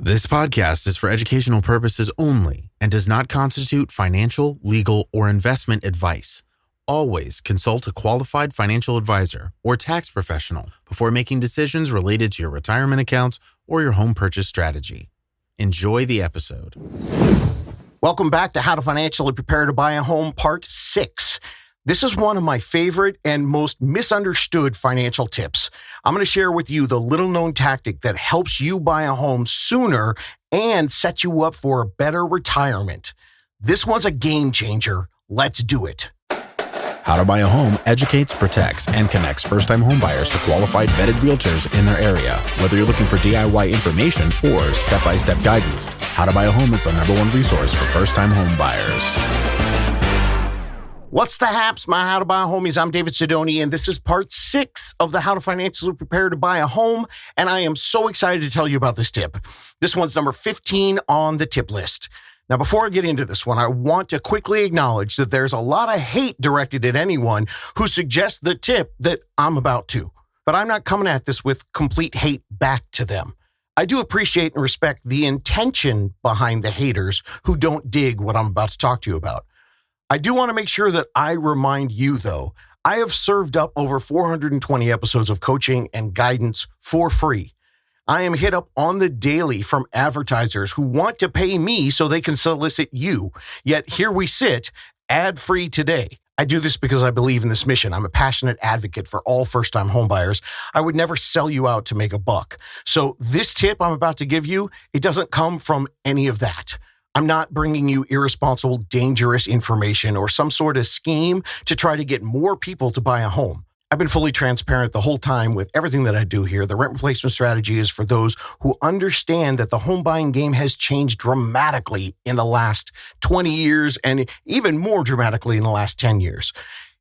This podcast is for educational purposes only and does not constitute financial, legal, or investment advice. Always consult a qualified financial advisor or tax professional before making decisions related to your retirement accounts or your home purchase strategy. Enjoy the episode. Welcome back to How to Financially Prepare to Buy a Home, Part 6. This is one of my favorite and most misunderstood financial tips. I'm going to share with you the little-known tactic that helps you buy a home sooner and set you up for a better retirement. This one's a game changer. Let's do it. How to Buy a Home educates, protects, and connects first-time homebuyers to qualified vetted realtors in their area. Whether you're looking for DIY information or step-by-step guidance, How to Buy a Home is the #1 resource for first-time homebuyers. What's the haps, my How to Buy a Homies? I'm David Sidoni, and this is Part 6 of the How to Financially Prepare to Buy a Home, and I am so excited to tell you about this tip. This one's number 15 on the tip list. Now, before I get into this one, I want to quickly acknowledge that there's a lot of hate directed at anyone who suggests the tip that I'm about to. But I'm not coming at this with complete hate back to them. I do appreciate and respect the intention behind the haters who don't dig what I'm about to talk to you about. I do want to make sure that I remind you, though, I have served up over 420 episodes of coaching and guidance for free. I am hit up on the daily from advertisers who want to pay me so they can solicit you. Yet here we sit, ad-free today. I do this because I believe in this mission. I'm a passionate advocate for all first-time homebuyers. I would never sell you out to make a buck. So this tip I'm about to give you, it doesn't come from any of that. I'm not bringing you irresponsible, dangerous information or some sort of scheme to try to get more people to buy a home. I've been fully transparent the whole time with everything that I do here. The rent replacement strategy is for those who understand that the home buying game has changed dramatically in the last 20 years and even more dramatically in the last 10 years.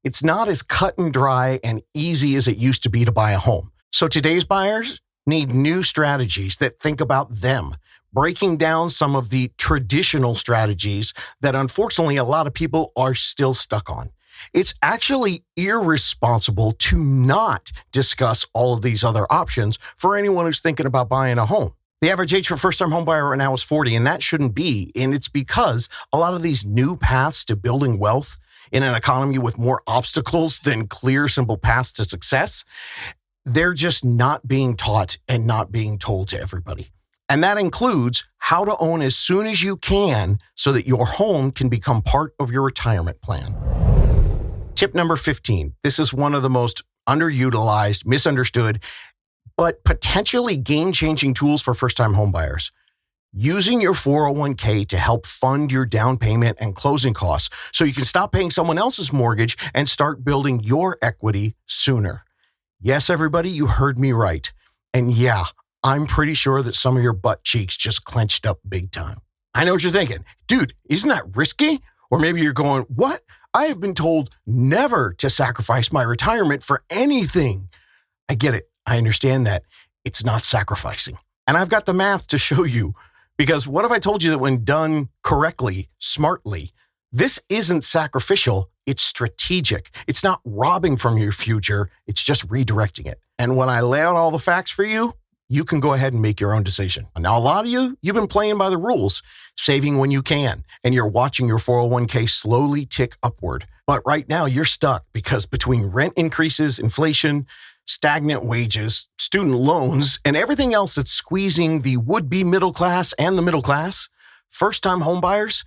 It's not as cut and dry and easy as it used to be to buy a home. So today's buyers need new strategies that think about them, breaking down some of the traditional strategies that unfortunately a lot of people are still stuck on. It's actually irresponsible to not discuss all of these other options for anyone who's thinking about buying a home. The average age for first-time homebuyer right now is 40, and that shouldn't be. And it's because a lot of these new paths to building wealth in an economy with more obstacles than clear, simple paths to success, they're just not being taught and not being told to everybody. And that includes how to own as soon as you can so that your home can become part of your retirement plan. Tip number 15. This is one of the most underutilized, misunderstood, but potentially game-changing tools for first-time homebuyers. Using your 401k to help fund your down payment and closing costs so you can stop paying someone else's mortgage and start building your equity sooner. Yes, everybody, you heard me right. And yeah, I'm pretty sure that some of your butt cheeks just clenched up big time. I know what you're thinking. Dude, isn't that risky? Or maybe you're going, what? I have been told never to sacrifice my retirement for anything. I get it. I understand that. It's not sacrificing. And I've got the math to show you. Because what if I told you that when done correctly, smartly, this isn't sacrificial, it's strategic. It's not robbing from your future, it's just redirecting it. And when I lay out all the facts for you, you can go ahead and make your own decision. Now, a lot of you've been playing by the rules, saving when you can, and you're watching your 401k slowly tick upward. But right now, you're stuck because between rent increases, inflation, stagnant wages, student loans, and everything else that's squeezing the would-be middle class and the middle class, first-time homebuyers,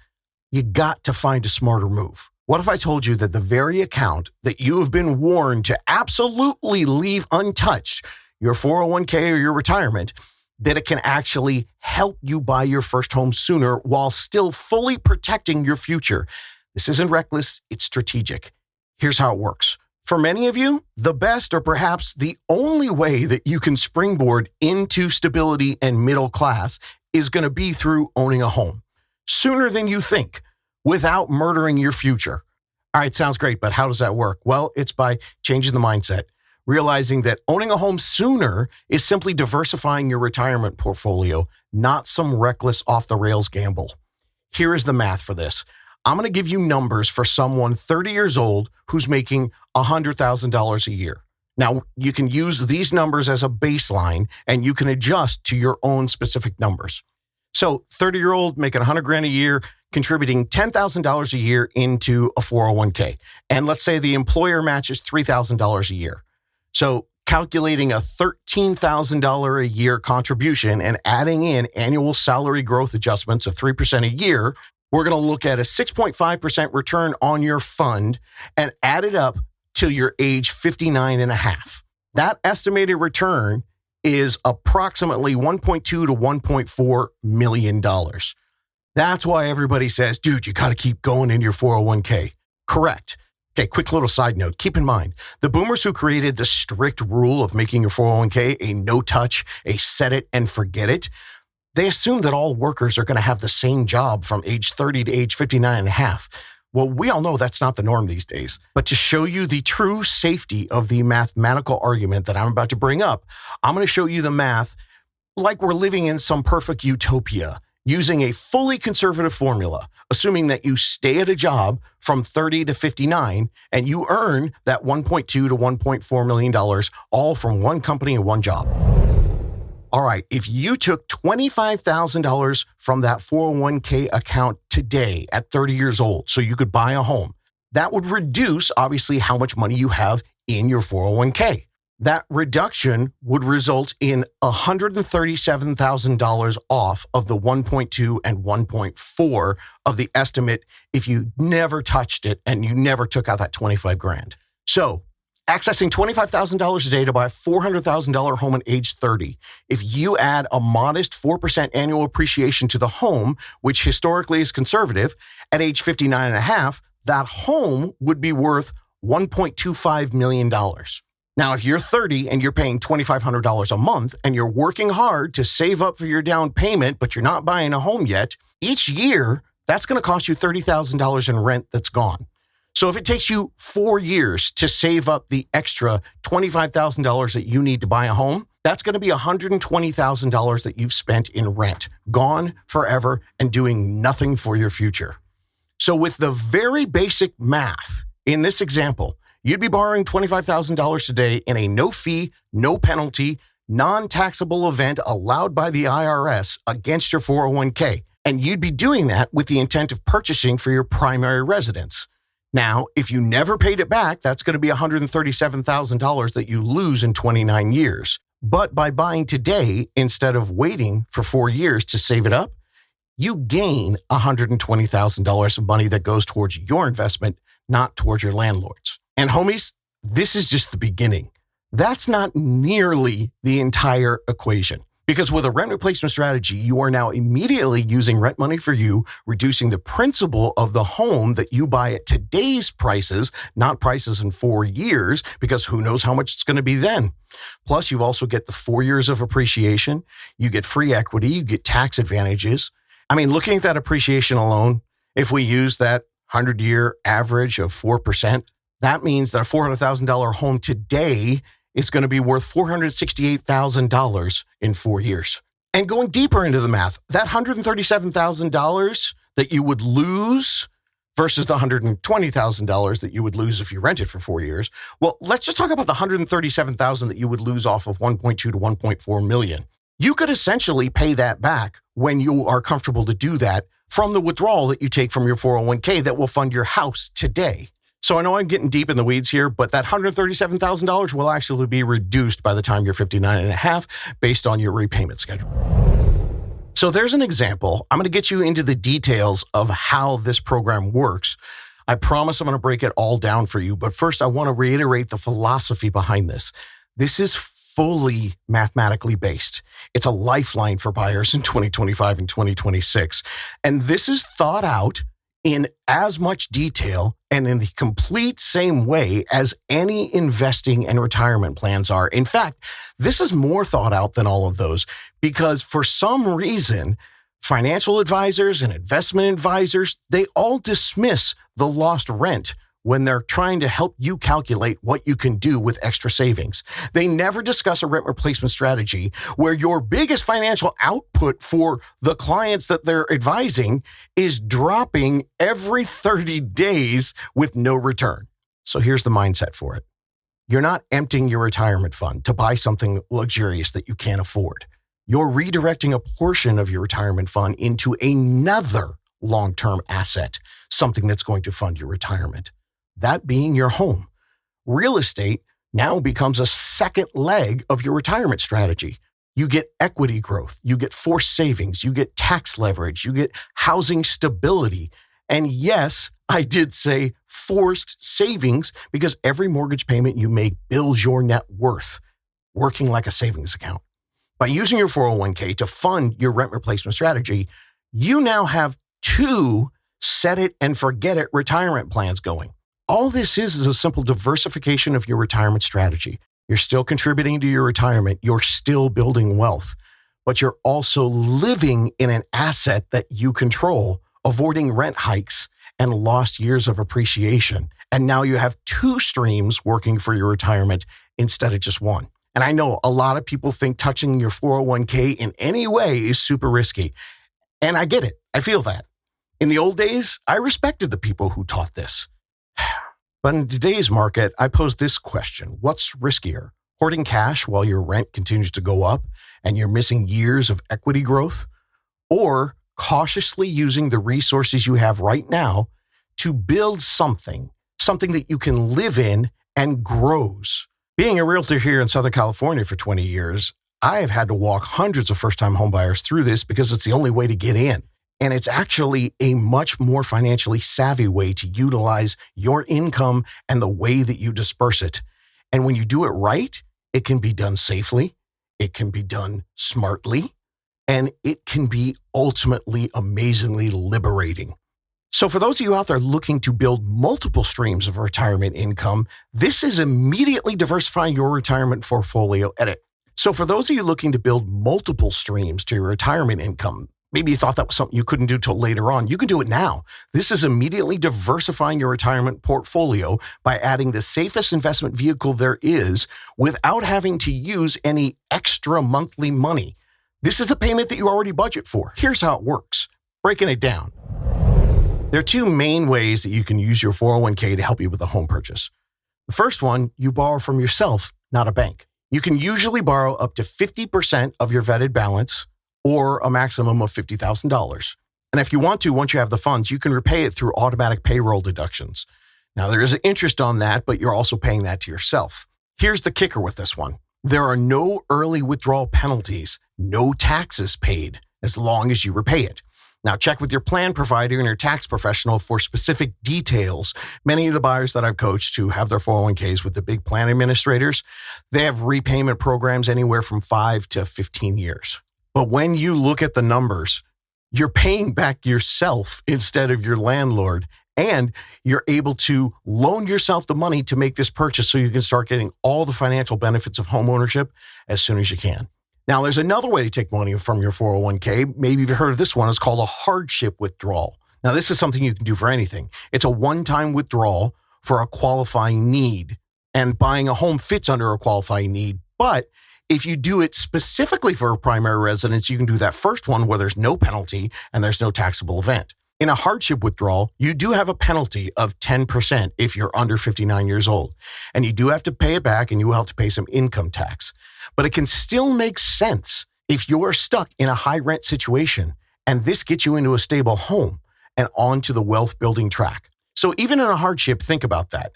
you got to find a smarter move. What if I told you that the very account that you have been warned to absolutely leave untouched, your 401k or your retirement, that it can actually help you buy your first home sooner while still fully protecting your future? This isn't reckless, it's strategic. Here's how it works. For many of you, the best or perhaps the only way that you can springboard into stability and middle class is going to be through owning a home sooner than you think without murdering your future. All right, sounds great, but how does that work? Well, it's by changing the mindset. Realizing that owning a home sooner is simply diversifying your retirement portfolio, not some reckless off-the-rails gamble. Here is the math for this. I'm going to give you numbers for someone 30 years old who's making $100,000 a year. Now, you can use these numbers as a baseline, and you can adjust to your own specific numbers. So 30-year-old making 100 grand a year, contributing $10,000 a year into a 401k. And let's say the employer matches $3,000 a year. So calculating a $13,000 a year contribution and adding in annual salary growth adjustments of 3% a year, we're going to look at a 6.5% return on your fund and add it up till you're age 59 and a half. That estimated return is approximately $1.2 to $1.4 million. That's why everybody says, dude, you got to keep going in your 401k. Correct. Okay, quick little side note. Keep in mind, the boomers who created the strict rule of making your 401k a no-touch, a set it and forget it, they assume that all workers are going to have the same job from age 30 to age 59 and a half. Well, we all know that's not the norm these days. But to show you the true safety of the mathematical argument that I'm about to bring up, I'm going to show you the math like we're living in some perfect utopia, using a fully conservative formula, assuming that you stay at a job from 30 to 59 and you earn that $1.2 to $1.4 million, all from one company and one job. All right, if you took $25,000 from that 401k account today at 30 years old so you could buy a home, that would reduce, obviously, how much money you have in your 401k. That reduction would result in $137,000 off of the 1.2 and 1.4 of the estimate if you never touched it and you never took out that 25 grand. So accessing $25,000 a day to buy a $400,000 home at age 30. If you add a modest 4% annual appreciation to the home, which historically is conservative, at age 59 and a half, that home would be worth $1.25 million. Now, if you're 30 and you're paying $2,500 a month and you're working hard to save up for your down payment, but you're not buying a home yet, each year, that's going to cost you $30,000 in rent that's gone. So if it takes you 4 years to save up the extra $25,000 that you need to buy a home, that's going to be $120,000 that you've spent in rent, gone forever and doing nothing for your future. So with the very basic math in this example, you'd be borrowing $25,000 today in a no-fee, no penalty, non-taxable event allowed by the IRS against your 401k. And you'd be doing that with the intent of purchasing for your primary residence. Now, if you never paid it back, that's going to be $137,000 that you lose in 29 years. But by buying today, instead of waiting for 4 years to save it up, you gain $120,000 of money that goes towards your investment, not towards your landlord's. And homies, this is just the beginning. That's not nearly the entire equation. Because with a rent replacement strategy, you are now immediately using rent money for you, reducing the principal of the home that you buy at today's prices, not prices in 4 years, because who knows how much it's going to be then. Plus, you also get the 4 years of appreciation. You get free equity. You get tax advantages. I mean, looking at that appreciation alone, if we use that 100-year average of 4%, that means that a $400,000 home today is going to be worth $468,000 in 4 years. And going deeper into the math, that $137,000 that you would lose versus the $120,000 that you would lose if you rented for 4 years. Well, let's just talk about the $137,000 that you would lose off of 1.2 to 1.4 million. You could essentially pay that back when you are comfortable to do that from the withdrawal that you take from your 401k that will fund your house today. So I know I'm getting deep in the weeds here, but that $137,000 will actually be reduced by the time you're 59 and a half based on your repayment schedule. So there's an example. I'm going to get you into the details of how this program works. I promise I'm going to break it all down for you. But first, I want to reiterate the philosophy behind this. This is fully mathematically based. It's a lifeline for buyers in 2025 and 2026. And this is thought out in as much detail and in the complete same way as any investing and retirement plans are. In fact, this is more thought out than all of those because for some reason, financial advisors and investment advisors, they all dismiss the lost rent when they're trying to help you calculate what you can do with extra savings. They never discuss a rent replacement strategy where your biggest financial output for the clients that they're advising is dropping every 30 days with no return. So here's the mindset for it. You're not emptying your retirement fund to buy something luxurious that you can't afford. You're redirecting a portion of your retirement fund into another long-term asset, something that's going to fund your retirement. That being your home. Real estate now becomes a second leg of your retirement strategy. You get equity growth, you get forced savings, you get tax leverage, you get housing stability. And yes, I did say forced savings because every mortgage payment you make builds your net worth, working like a savings account. By using your 401k to fund your rent replacement strategy, you now have two set it and forget it retirement plans going. All this is a simple diversification of your retirement strategy. You're still contributing to your retirement. You're still building wealth, but you're also living in an asset that you control, avoiding rent hikes and lost years of appreciation. And now you have two streams working for your retirement instead of just one. And I know a lot of people think touching your 401k in any way is super risky. And I get it. I feel that. In the old days, I respected the people who taught this. But in today's market, I pose this question. What's riskier? Hoarding cash while your rent continues to go up and you're missing years of equity growth? Or cautiously using the resources you have right now to build something that you can live in and grows? Being a realtor here in Southern California for 20 years, I have had to walk hundreds of first-time homebuyers through this because it's the only way to get in. And it's actually a much more financially savvy way to utilize your income and the way that you disperse it. And when you do it right, it can be done safely, it can be done smartly, and it can be ultimately amazingly liberating. So for those of you out there looking to build multiple streams of retirement income, this is immediately diversifying your retirement portfolio edit. So for those of you looking to build multiple streams to your retirement income, maybe you thought that was something you couldn't do till later on. You can do it now. This is immediately diversifying your retirement portfolio by adding the safest investment vehicle there is without having to use any extra monthly money. This is a payment that you already budget for. Here's how it works. Breaking it down. There are two main ways that you can use your 401k to help you with a home purchase. The first one, you borrow from yourself, not a bank. You can usually borrow up to 50% of your vetted balance or a maximum of $50,000. And if you want to, once you have the funds, you can repay it through automatic payroll deductions. Now, there is an interest on that, but you're also paying that to yourself. Here's the kicker with this one. There are no early withdrawal penalties, no taxes paid, as long as you repay it. Now, check with your plan provider and your tax professional for specific details. Many of the buyers that I've coached who have their 401ks with the big plan administrators, they have repayment programs anywhere from 5 to 15 years. But when you look at the numbers, you're paying back yourself instead of your landlord, and you're able to loan yourself the money to make this purchase so you can start getting all the financial benefits of home ownership as soon as you can. Now, there's another way to take money from your 401k. Maybe you've heard of this one. It's called a hardship withdrawal. Now, this is something you can do for anything. It's a one-time withdrawal for a qualifying need, and buying a home fits under a qualifying need. But if you do it specifically for a primary residence, you can do that first one where there's no penalty and there's no taxable event. In a hardship withdrawal, you do have a penalty of 10% if you're under 59 years old. And you do have to pay it back, and you will have to pay some income tax. But it can still make sense if you're stuck in a high rent situation, and this gets you into a stable home and onto the wealth building track. So even in a hardship, think about that.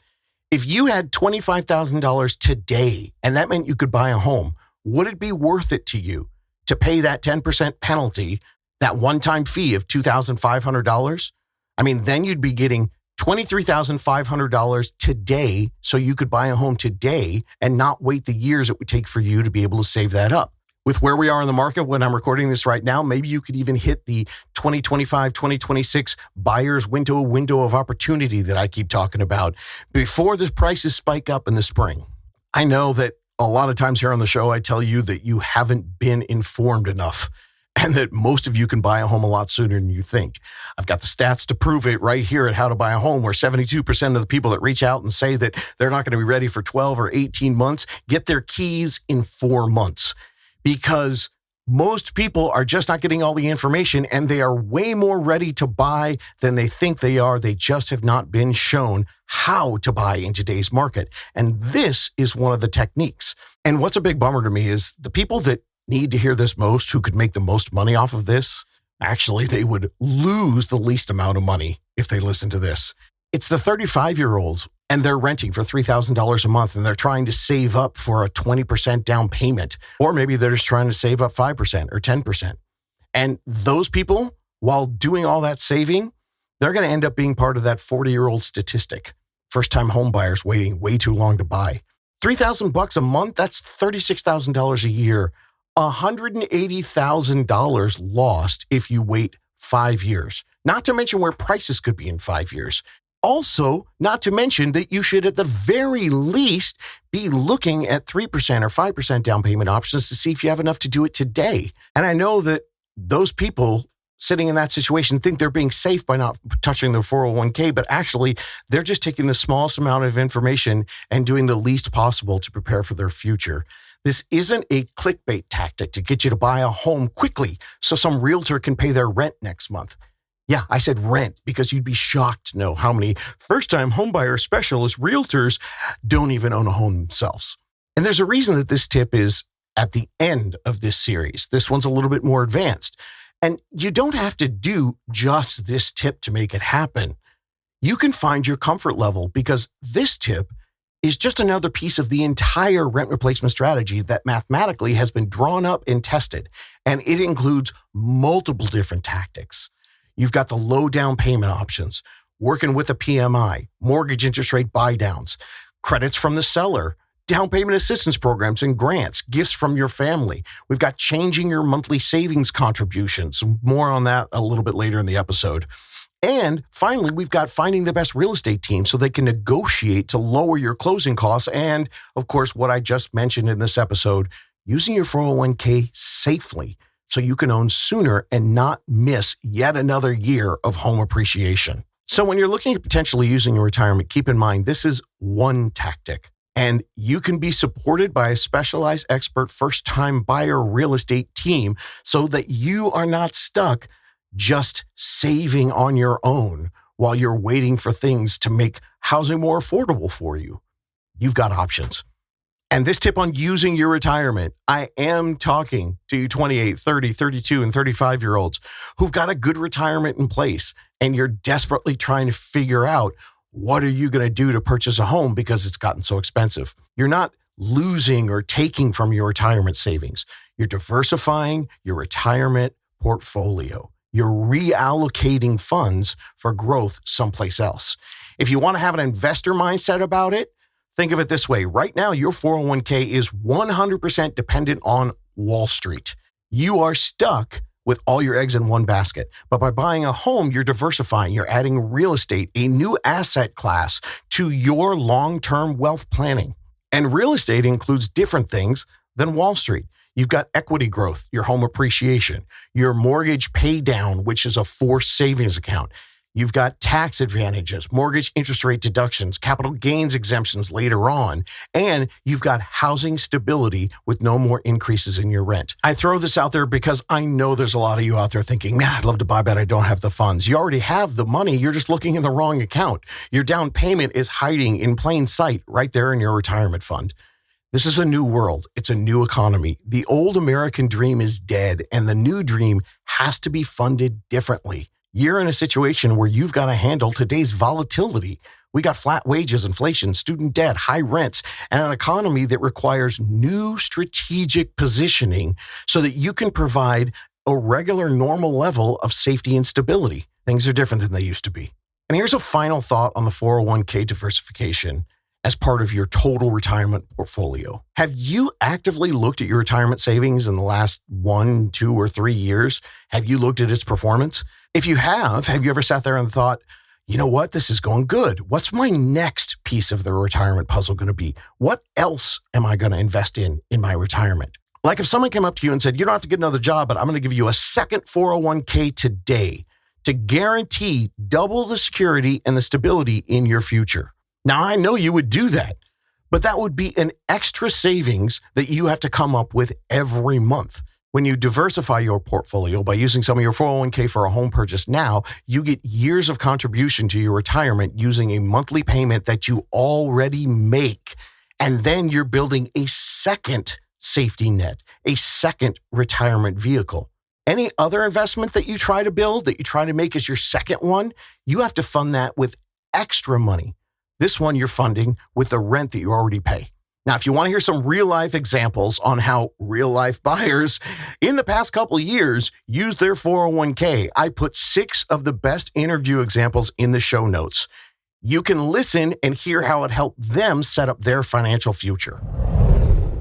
If you had $25,000 today, and that meant you could buy a home, would it be worth it to you to pay that 10% penalty, that one-time fee of $2,500? I mean, then you'd be getting $23,500 today, so you could buy a home today and not wait the years it would take for you to be able to save that up. With where we are in the market when I'm recording this right now, maybe you could even hit the 2025, 2026 buyer's window of opportunity that I keep talking about before the prices spike up in the spring. I know that a lot of times here on the show, I tell you that you haven't been informed enough and that most of you can buy a home a lot sooner than you think. I've got the stats to prove it right here at How to Buy a Home, where 72% of the people that reach out and say that they're not going to be ready for 12 or 18 months get their keys in 4 months. Because most people are just not getting all the information, and they are way more ready to buy than they think they are. They just have not been shown how to buy in today's market. And this is one of the techniques. And what's a big bummer to me is the people that need to hear this most, who could make the most money off of this, actually, they would lose the least amount of money if they listen to this. It's the 35-year-olds, and they're renting for $3,000 a month, and they're trying to save up for a 20% down payment, or maybe they're just trying to save up 5% or 10%. And those people, while doing all that saving, they're going to end up being part of that 40-year-old statistic. First-time home buyers waiting way too long to buy. $3,000 a month, that's $36,000 a year. $180,000 lost if you wait 5 years. Not to mention where prices could be in 5 years. Also, not to mention that you should at the very least be looking at 3% or 5% down payment options to see if you have enough to do it today. And I know that those people sitting in that situation think they're being safe by not touching their 401k, but actually they're just taking the smallest amount of information and doing the least possible to prepare for their future. This isn't a clickbait tactic to get you to buy a home quickly so some realtor can pay their rent next month. Yeah, I said rent because you'd be shocked to know how many first-time homebuyer specialist realtors don't even own a home themselves. And there's a reason that this tip is at the end of this series. This one's a little bit more advanced. And you don't have to do just this tip to make it happen. You can find your comfort level because this tip is just another piece of the entire rent replacement strategy that mathematically has been drawn up and tested. And it includes multiple different tactics. You've got the low down payment options, working with a PMI, mortgage interest rate buy downs, credits from the seller, down payment assistance programs and grants, gifts from your family. We've got changing your monthly savings contributions. More on that a little bit later in the episode. And finally, we've got finding the best real estate team so they can negotiate to lower your closing costs. And of course, what I just mentioned in this episode, using your 401k safely so you can own sooner and not miss yet another year of home appreciation. So when you're looking at potentially using your retirement, keep in mind, this is one tactic. And you can be supported by a specialized expert first-time buyer real estate team so that you are not stuck just saving on your own while you're waiting for things to make housing more affordable for you. You've got options. And this tip on using your retirement, I am talking to you 28, 30, 32, and 35-year-olds who've got a good retirement in place, and you're desperately trying to figure out what are you going to do to purchase a home because it's gotten so expensive. You're not losing or taking from your retirement savings. You're diversifying your retirement portfolio. You're reallocating funds for growth someplace else. If you want to have an investor mindset about it, think of it this way. Right now, your 401k is 100% dependent on Wall Street. You are stuck with all your eggs in one basket. But by buying a home, you're diversifying. You're adding real estate, a new asset class to your long-term wealth planning. And real estate includes different things than Wall Street. You've got equity growth, your home appreciation, your mortgage pay down, which is a forced savings account. You've got tax advantages, mortgage interest rate deductions, capital gains exemptions later on, and you've got housing stability with no more increases in your rent. I throw this out there because I know there's a lot of you out there thinking, man, I'd love to buy, but I don't have the funds. You already have the money. You're just looking in the wrong account. Your down payment is hiding in plain sight right there in your retirement fund. This is a new world. It's a new economy. The old American dream is dead, and the new dream has to be funded differently. You're in a situation where you've got to handle today's volatility. We got flat wages, inflation, student debt, high rents, and an economy that requires new strategic positioning so that you can provide a regular, normal level of safety and stability. Things are different than they used to be. And here's a final thought on the 401k diversification as part of your total retirement portfolio. Have you actively looked at your retirement savings in the last 1, 2, or 3 years? Have you looked at its performance? If you have you ever sat there and thought, you know what, this is going good. What's my next piece of the retirement puzzle going to be? What else am I going to invest in my retirement? Like if someone came up to you and said, you don't have to get another job, but I'm going to give you a second 401k today to guarantee double the security and the stability in your future. Now, I know you would do that, but that would be an extra savings that you have to come up with every month. When you diversify your portfolio by using some of your 401k for a home purchase now, you get years of contribution to your retirement using a monthly payment that you already make. And then you're building a second safety net, a second retirement vehicle. Any other investment that you try to build, that you try to make as your second one, you have to fund that with extra money. This one you're funding with the rent that you already pay. Now, if you want to hear some real life examples on how real life buyers in the past couple of years use their 401k, I put 6 of the best interview examples in the show notes. You can listen and hear how it helped them set up their financial future.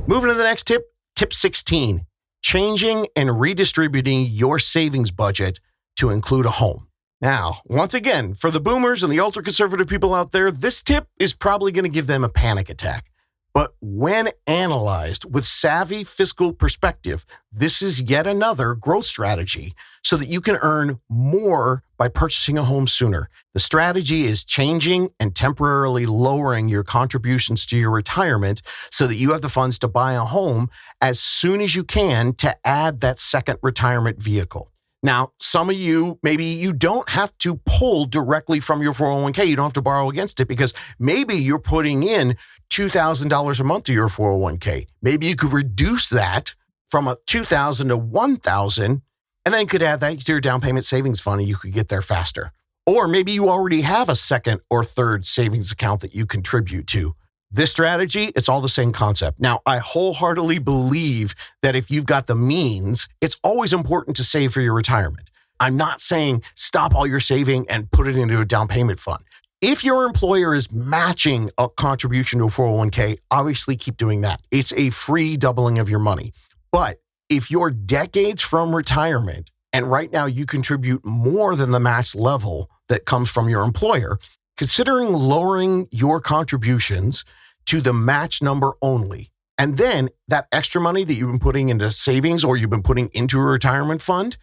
Moving to the next tip, tip 16, changing and redistributing your savings budget to include a home. Now, once again, for the boomers and the ultra-conservative people out there, this tip is probably going to give them a panic attack. But when analyzed with savvy fiscal perspective, this is yet another growth strategy so that you can earn more by purchasing a home sooner. The strategy is changing and temporarily lowering your contributions to your retirement so that you have the funds to buy a home as soon as you can to add that second retirement vehicle. Now, some of you, maybe you don't have to pull directly from your 401k. You don't have to borrow against it because maybe you're putting in $2,000 a month to your 401k. Maybe you could reduce that from a $2,000 to $1,000, and then you could add that to your down payment savings fund and you could get there faster. Or maybe you already have a second or third savings account that you contribute to. This strategy, it's all the same concept. Now, I wholeheartedly believe that if you've got the means, it's always important to save for your retirement. I'm not saying stop all your saving and put it into a down payment fund. If your employer is matching a contribution to a 401k, obviously keep doing that. It's a free doubling of your money. But if you're decades from retirement and right now you contribute more than the match level that comes from your employer, considering lowering your contributions to the match number only, and then that extra money that you've been putting into savings or you've been putting into a retirement fund,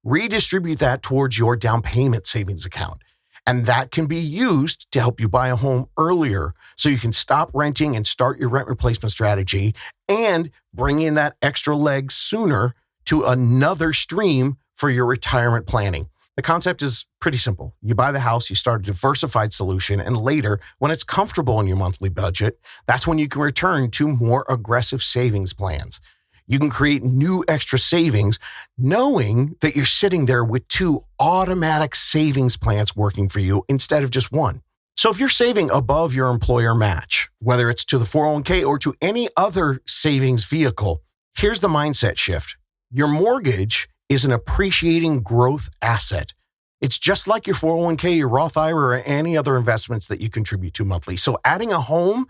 redistribute that towards your down payment savings account. And that can be used to help you buy a home earlier so you can stop renting and start your rent replacement strategy and bring in that extra leg sooner to another stream for your retirement planning. The concept is pretty simple. You buy the house, you start a diversified solution, and later, when it's comfortable in your monthly budget, that's when you can return to more aggressive savings plans. You can create new extra savings knowing that you're sitting there with 2 automatic savings plans working for you instead of just one. So if you're saving above your employer match, whether it's to the 401k or to any other savings vehicle, here's the mindset shift. Your mortgage is an appreciating growth asset. It's just like your 401k, your Roth IRA, or any other investments that you contribute to monthly. So adding a home,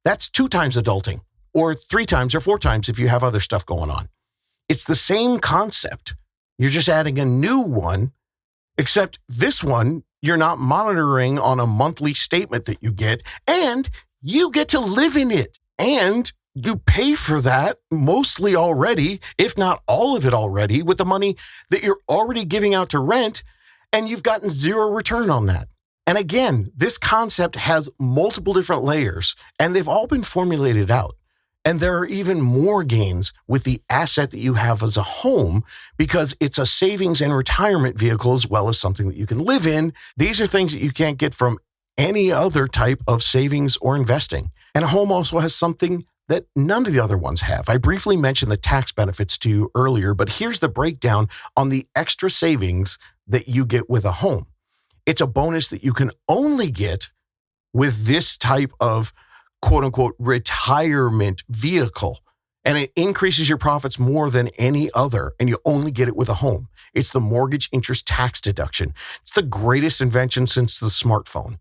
that's 2 times adulting, or 3 times or 4 times if you have other stuff going on. It's the same concept. You're just adding a new one, except this one, you're not monitoring on a monthly statement that you get, and you get to live in it. And you pay for that mostly already, if not all of it already, with the money that you're already giving out to rent, and you've gotten 0 return on that. And again, this concept has multiple different layers, and they've all been formulated out. And there are even more gains with the asset that you have as a home because it's a savings and retirement vehicle as well as something that you can live in. These are things that you can't get from any other type of savings or investing. And a home also has something that none of the other ones have. I briefly mentioned the tax benefits to you earlier, but here's the breakdown on the extra savings that you get with a home. It's a bonus that you can only get with this type of quote unquote retirement vehicle. And it increases your profits more than any other. And you only get it with a home. It's the mortgage interest tax deduction. It's the greatest invention since the smartphone.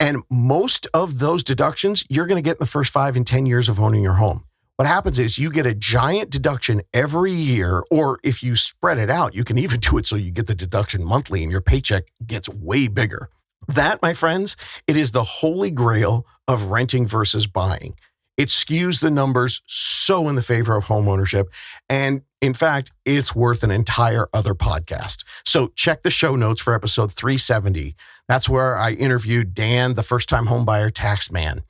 And most of those deductions, you're going to get in the first 5 and 10 years of owning your home. What happens is you get a giant deduction every year, or if you spread it out, you can even do it so you get the deduction monthly and your paycheck gets way bigger. That, my friends, it is the holy grail of renting versus buying. It skews the numbers so in the favor of home ownership. And in fact, it's worth an entire other podcast. So check the show notes for episode 370. That's where I interviewed Dan, the first-time homebuyer tax man.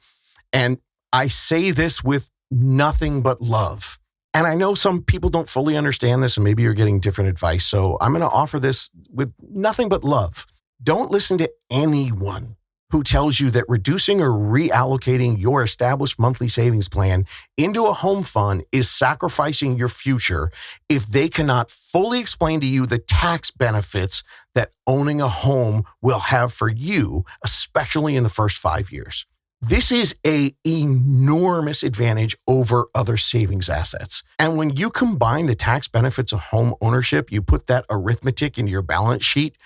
And I say this with nothing but love. And I know some people don't fully understand this and maybe you're getting different advice. So I'm going to offer this with nothing but love. Don't listen to anyone who tells you that reducing or reallocating your established monthly savings plan into a home fund is sacrificing your future if they cannot fully explain to you the tax benefits that owning a home will have for you, especially in the first 5 years. This is an enormous advantage over other savings assets. And when you combine the tax benefits of home ownership, you put that arithmetic into your balance sheet,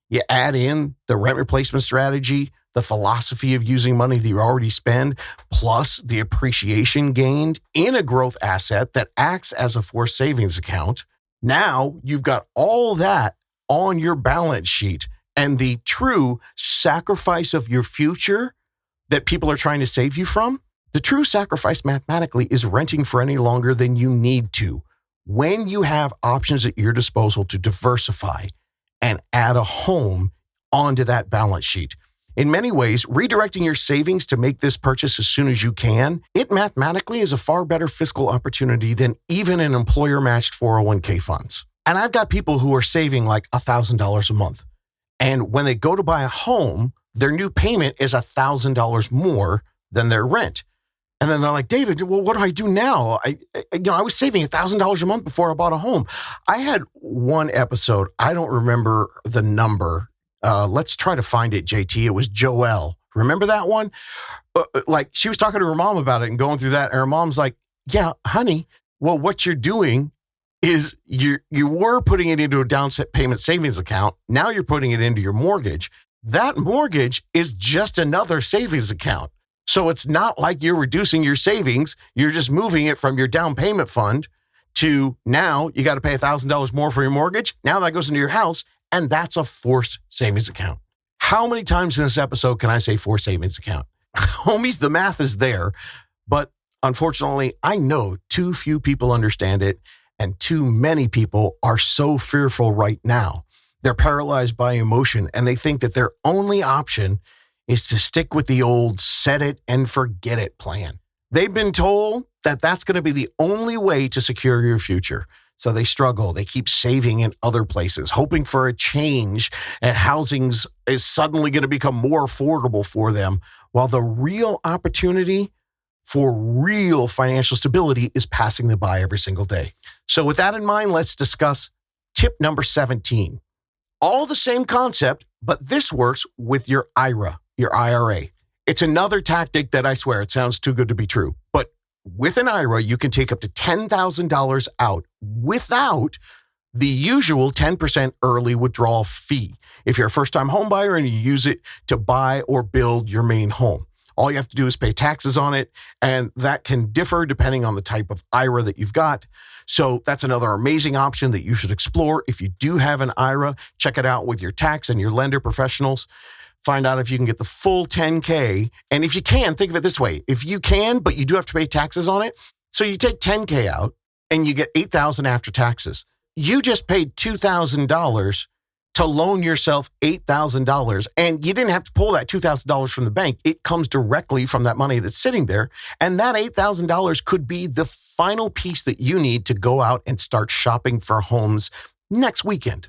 you add in the rent replacement strategy, the philosophy of using money that you already spend, plus the appreciation gained in a growth asset that acts as a forced savings account. Now you've got all that on your balance sheet, and the true sacrifice of your future that people are trying to save you from, the true sacrifice mathematically is renting for any longer than you need to. When you have options at your disposal to diversify and add a home onto that balance sheet. In many ways, redirecting your savings to make this purchase as soon as you can, it mathematically is a far better fiscal opportunity than even an employer-matched 401k funds. And I've got people who are saving like $1,000 a month. And when they go to buy a home, their new payment is $1,000 more than their rent. And then they're like, David, well, what do I do now? I was saving $1,000 a month before I bought a home. I had one episode, I don't remember the number. Let's try to find it, JT. It was Joelle. Remember that one? Like she was talking to her mom about it and going through that. And her mom's like, yeah, honey, well, what you're doing is you were putting it into a down payment savings account. Now you're putting it into your mortgage. That mortgage is just another savings account. So it's not like you're reducing your savings. You're just moving it from your down payment fund to now you got to pay $1,000 more for your mortgage. Now that goes into your house, and that's a forced savings account. How many times in this episode can I say forced savings account? Homies, the math is there, but unfortunately, I know too few people understand it, and too many people are so fearful right now. They're paralyzed by emotion, and they think that their only option is to stick with the old set it and forget it plan. They've been told that that's going to be the only way to secure your future. So they struggle. They keep saving in other places, hoping for a change, and housing is suddenly going to become more affordable for them, while the real opportunity for real financial stability is passing them by every single day. So with that in mind, let's discuss tip number 17. All the same concept, but this works with your IRA, your IRA. It's another tactic that I swear it sounds too good to be true. But with an IRA, you can take up to $10,000 out without the usual 10% early withdrawal fee if you're a first-time home buyer and you use it to buy or build your main home. All you have to do is pay taxes on it, and that can differ depending on the type of IRA that you've got. So that's another amazing option that you should explore. If you do have an IRA, check it out with your tax and your lender professionals. Find out if you can get the full 10K. And if you can, think of it this way. If you can, but you do have to pay taxes on it, so you take 10K out and you get $8,000 after taxes. You just paid $2,000 to loan yourself $8,000, and you didn't have to pull that $2,000 from the bank. It comes directly from that money that's sitting there, and that $8,000 could be the final piece that you need to go out and start shopping for homes next weekend.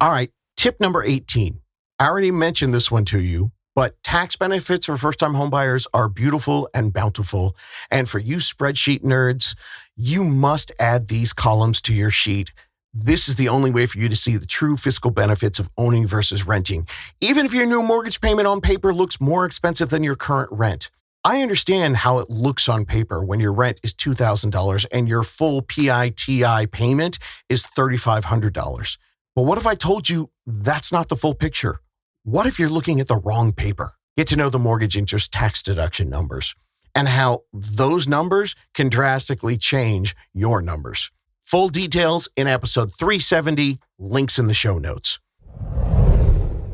All right, tip number 18. I already mentioned this one to you, but tax benefits for first-time homebuyers are beautiful and bountiful, and for you spreadsheet nerds, you must add these columns to your sheet. This is the only way for you to see the true fiscal benefits of owning versus renting. Even if your new mortgage payment on paper looks more expensive than your current rent. I understand how it looks on paper when your rent is $2,000 and your full PITI payment is $3,500. But what if I told you that's not the full picture? What if you're looking at the wrong paper? Get to know the mortgage interest tax deduction numbers and how those numbers can drastically change your numbers. Full details in episode 370, links in the show notes.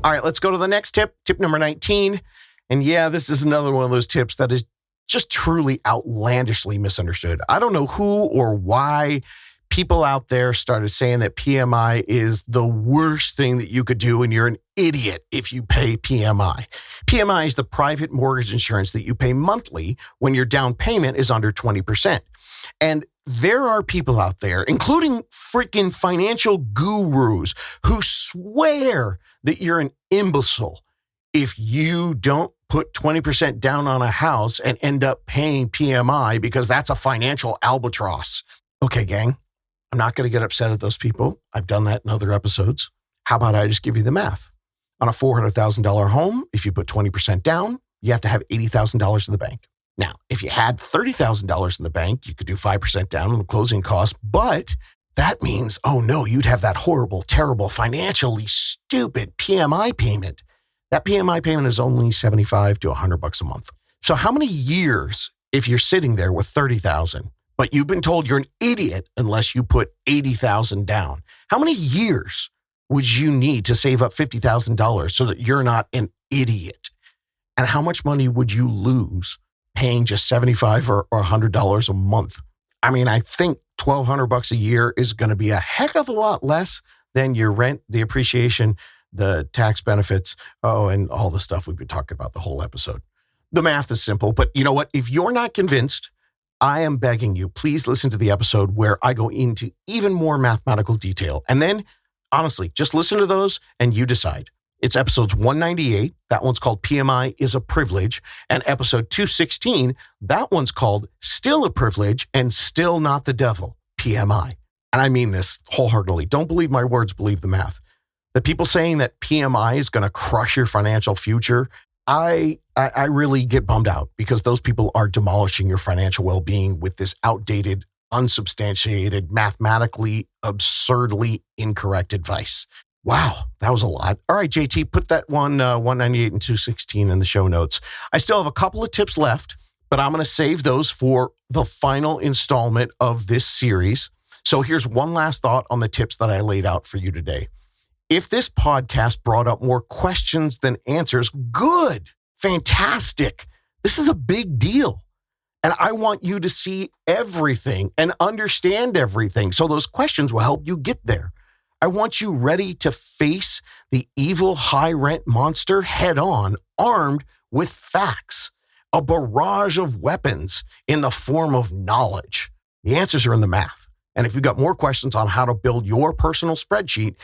All right, let's go to the next tip, tip number 19. And yeah, this is another one of those tips that is just truly outlandishly misunderstood. I don't know who or why people out there started saying that PMI is the worst thing that you could do and you're an idiot if you pay PMI. PMI is the private mortgage insurance that you pay monthly when your down payment is under 20%. And there are people out there, including freaking financial gurus, who swear that you're an imbecile if you don't put 20% down on a house and end up paying PMI because that's a financial albatross. Okay, gang, I'm not going to get upset at those people. I've done that in other episodes. How about I just give you the math? On a $400,000 home, if you put 20% down, you have to have $80,000 in the bank. Now, if you had $30,000 in the bank, you could do 5% down on the closing costs, but that means, oh no, you'd have that horrible, terrible, financially stupid PMI payment. That PMI payment is only $75 to $100 a month. So how many years, if you're sitting there with $30,000, but you've been told you're an idiot unless you put $80,000 down, how many years would you need to save up $50,000 so that you're not an idiot? And how much money would you lose paying just $75 or $100 a month? I mean, I think $1,200 a year is going to be a heck of a lot less than your rent, the appreciation, the tax benefits, and all the stuff we've been talking about the whole episode. The math is simple, but you know what? If you're not convinced, I am begging you, please listen to the episode where I go into even more mathematical detail. And then, honestly, just listen to those and you decide. It's episodes 198. That one's called PMI is a Privilege. And episode 216, that one's called Still a Privilege and Still Not the Devil, PMI. And I mean this wholeheartedly. Don't believe my words, believe the math. The people saying that PMI is going to crush your financial future, I really get bummed out because those people are demolishing your financial well-being with this outdated, unsubstantiated, mathematically, absurdly incorrect advice. Wow, that was a lot. All right, JT, put that 198 and 216 in the show notes. I still have a couple of tips left, but I'm going to save those for the final installment of this series. So here's one last thought on the tips that I laid out for you today. If this podcast brought up more questions than answers, good, fantastic. This is a big deal. And I want you to see everything and understand everything. So those questions will help you get there. I want you ready to face the evil high rent monster head on, armed with facts, a barrage of weapons in the form of knowledge. The answers are in the math. And if you've got more questions on how to build your personal spreadsheet,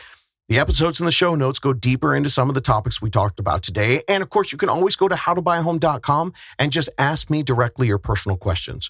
the episodes in the show notes go deeper into some of the topics we talked about today. And of course, you can always go to howtobuyahome.com and just ask me directly your personal questions.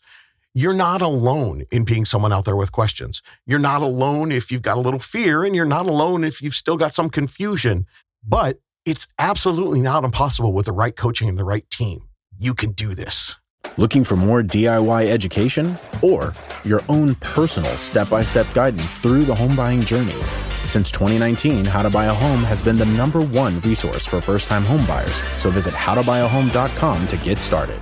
You're not alone in being someone out there with questions. You're not alone if you've got a little fear, and you're not alone if you've still got some confusion. But it's absolutely not impossible with the right coaching and the right team. You can do this. Looking for more DIY education or your own personal step-by-step guidance through the home buying journey? Since 2019, How to Buy a Home has been the #1 resource for first-time home buyers. So visit howtobuyahome.com to get started.